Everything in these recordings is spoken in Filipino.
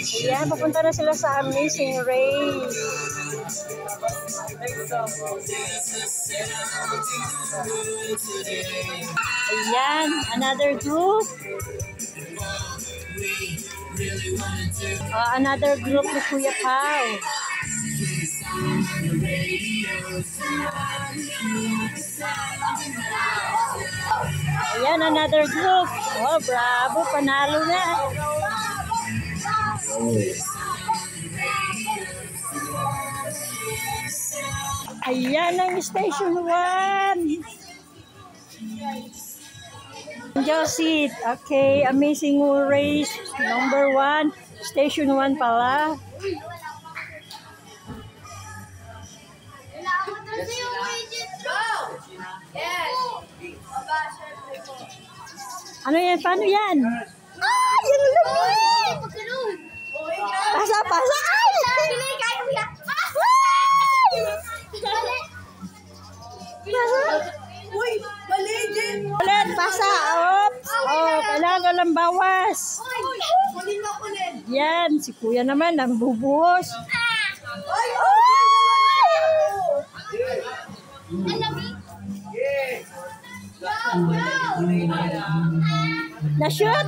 Ayan, papunta na sila sa Amazing Race. Ayan, another group. Another group ni Kuya Pao. Ayan, another group. Oh, bravo, panalo na. Ayan ang Station 1. Josit. Okay, Amazing Race number 1. Station 1 pala. Ano yan? Paano yan? Ah! Yan ang lamig! Pasa! Pasa! Uy! Mali! Ulit! Pasa! Oops! Oh, kailangan lang bawas. Yan! Si Kuya naman nambubuhos. Ay! Na-shoot!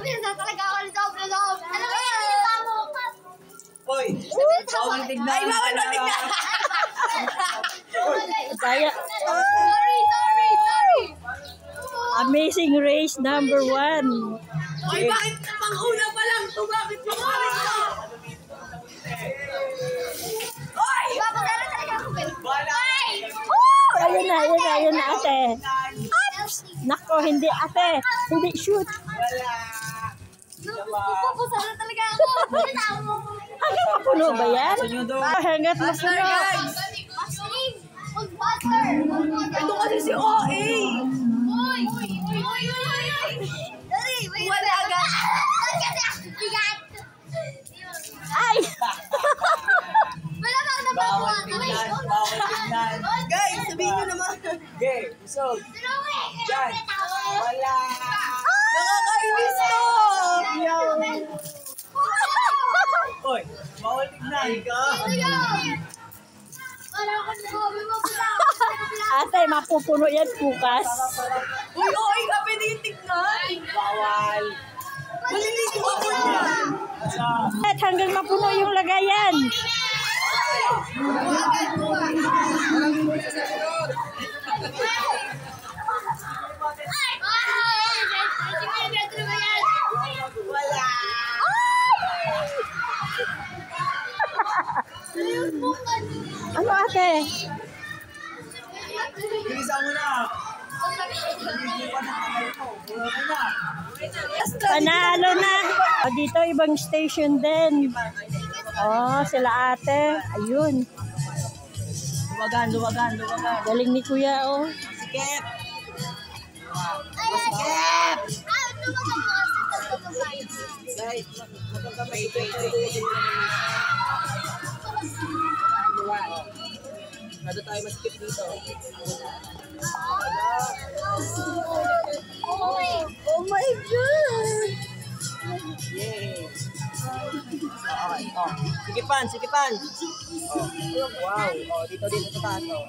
Hoy! Bawal tignan! Ay, bawal tignan! Kaya, Amazing Race number 1. Ay, bakit pang-una pa lang ito? Bakit yung oras ito? Hoy! Ayun na ate. Oops! Nako, hindi ate. Hindi shoot. Pupusala talaga ako. Hanggang mapuno ba yan? Hanggang mapuno. Ito kasi si OA! Wala agad! Ay! Wala bang nababuha kami? Bawal tignan! Guys, sabihin nyo naman! Okay, usog! Diyan! Wala! Nakakainis to! Hoy, bawal tignan ka! Ate, mapupuno yan bukas. Uy, OA ka pinitignan! Bawal! Maliligo ako niyan! At hanggang mapuno yung lagayan. Wala! Ano ate? Bilisan mo na! Panalo na. O, dito ibang station din. Oh, sila ate. Ayun. Luwagan! Galing ni Kuya, oh. Sikip! Guys, magkakamay ito. Nado tayo maskip dito. Oh my God! Yay! Okay, oh. Sikipan! Oh. Wow! Oh, dito sa taas. Oh.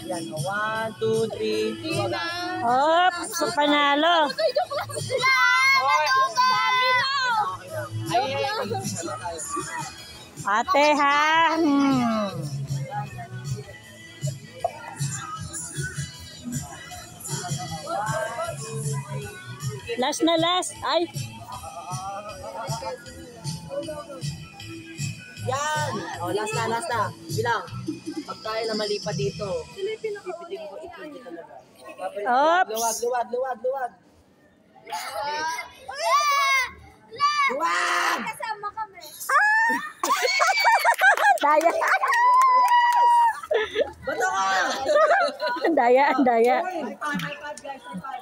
Yan, oh. 1, 2, 3, luwagan. Hop! So, panalo. Ay. Ate, ha? Last na last. Ay! Yan! Oh, last na. Bilang. Pag tayo na mali pa dito, pipitin ko ito talaga. Oops! Luwag! Luwag! Kasama kami. Daya! Bato ka! Daya! High five, guys! High five!